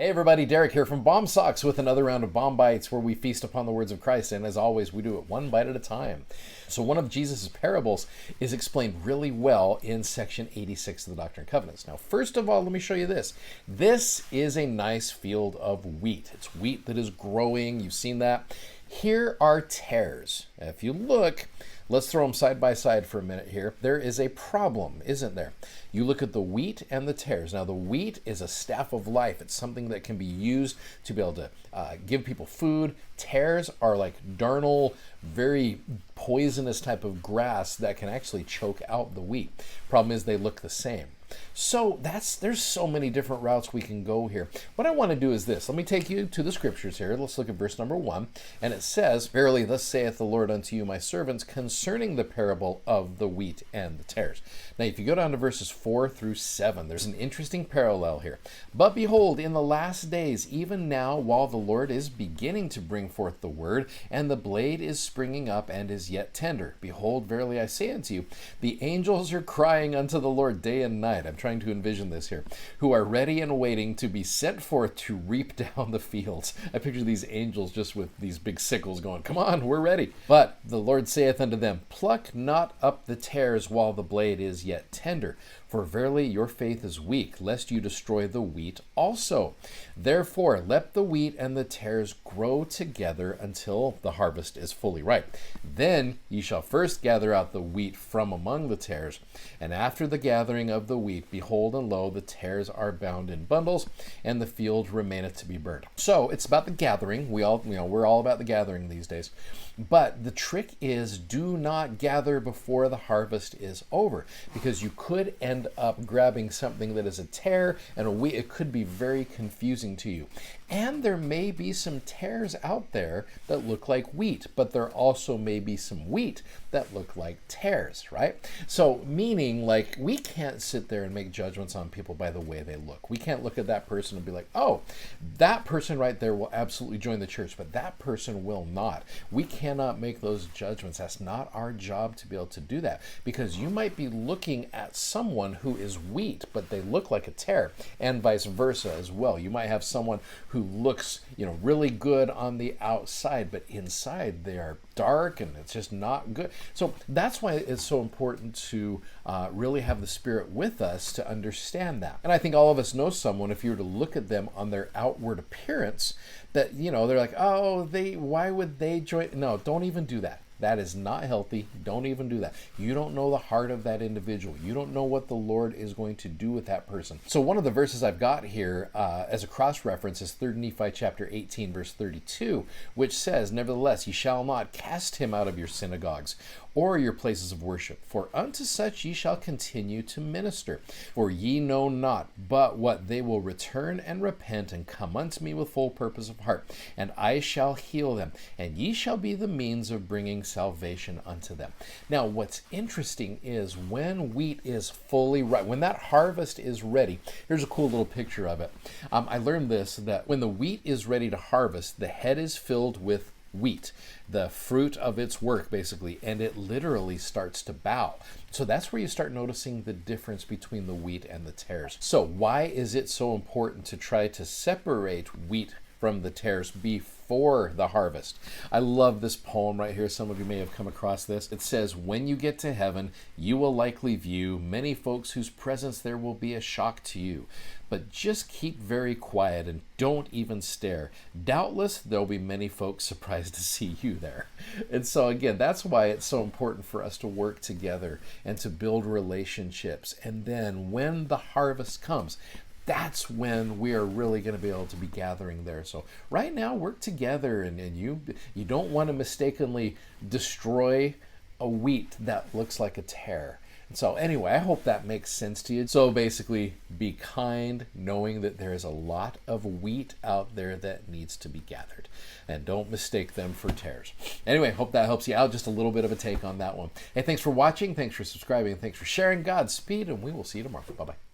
Hey everybody, Derek here from Bomb Socks with another round of Bomb Bites where we feast upon the words of Christ, and as always we do it one bite at a time. So one of Jesus' parables is explained really well in section 86 of the Doctrine and Covenants. Now first of all, let me show you this. This is a nice field of wheat. It's wheat that is growing, you've seen that. Here are tares. If you look, let's throw them side by side for a minute here. There is a problem, isn't there? You look at the wheat and the tares. Now the wheat is a staff of life. It's something that can be used to be able to give people food. Tares are like darnel, very poisonous type of grass that can actually choke out the wheat. Problem is they look the same. So there's so many different routes we can go here. What I want to do is this. Let me take you to the scriptures here. Let's look at verse number 1. And it says, "Verily, thus saith the Lord unto you, my servants, concerning the parable of the wheat and the tares." Now, if you go down to verses 4 through 7, there's an interesting parallel here. "But behold, in the last days, even now, while the Lord is beginning to bring forth the word, and the blade is springing up and is yet tender, behold, verily I say unto you, the angels are crying unto the Lord day and night." I'm trying to envision this here. "Who are ready and waiting to be sent forth to reap down the fields." I picture these angels just with these big sickles going, "Come on, we're ready." "But the Lord saith unto them, Pluck not up the tares while the blade is yet tender. For verily your faith is weak, lest you destroy the wheat also. Therefore let the wheat and the tares grow together until the harvest is fully ripe. Then ye shall first gather out the wheat from among the tares. And after the gathering of the wheat, behold, and lo, the tares are bound in bundles, and the field remaineth to be burned." So it's about the gathering. We're all about the gathering these days. But the trick is, do not gather before the harvest is over, because you could end up grabbing something that is a tare and a wheat. It could be very confusing to you. And there may be some tares out there that look like wheat, but there also may be some wheat that look like tares, right? So meaning, like, we can't sit there and make judgments on people by the way they look. We can't look at that person and be like, oh, that person right there will absolutely join the church, but that person will not. We cannot make those judgments. That's not our job to be able to do that, because you might be looking at someone who is wheat, but they look like a tare, and vice versa as well. You might have someone who looks, really good on the outside, but inside they are dark and it's just not good. So that's why it's so important to really have the Spirit with us to understand that. And I think all of us know someone, if you were to look at them on their outward appearance, that, they're like, oh, why would they join? No, don't even do that. That is not healthy. Don't even do that. You don't know the heart of that individual. You don't know what the Lord is going to do with that person. So one of the verses I've got here as a cross-reference is 3 Nephi chapter 18, verse 32, which says, "Nevertheless, ye shall not cast him out of your synagogues or your places of worship, for unto such ye shall continue to minister. For ye know not but what they will return and repent and come unto me with full purpose of heart, and I shall heal them, and ye shall be the means of bringing salvation unto them." Now, what's interesting is when wheat is fully ripe, when that harvest is ready, here's a cool little picture of it. I learned this, that when the wheat is ready to harvest, the head is filled with wheat, the fruit of its work basically, and it literally starts to bow. So that's where you start noticing the difference between the wheat and the tares. So why is it so important to try to separate wheat from the tares before the harvest? I love this poem right here. Some of you may have come across this. It says, "When you get to heaven, you will likely view many folks whose presence there will be a shock to you. But just keep very quiet and don't even stare. Doubtless there'll be many folks surprised to see you there." And so again, that's why it's so important for us to work together and to build relationships. And then when the harvest comes, that's when we are really going to be able to be gathering there. So right now, work together, and you don't want to mistakenly destroy a wheat that looks like a tare. So anyway, I hope that makes sense to you. So basically, be kind, knowing that there is a lot of wheat out there that needs to be gathered. And don't mistake them for tares. Anyway, hope that helps you out. Just a little bit of a take on that one. Hey, thanks for watching. Thanks for subscribing. Thanks for sharing. Godspeed, and we will see you tomorrow. Bye-bye.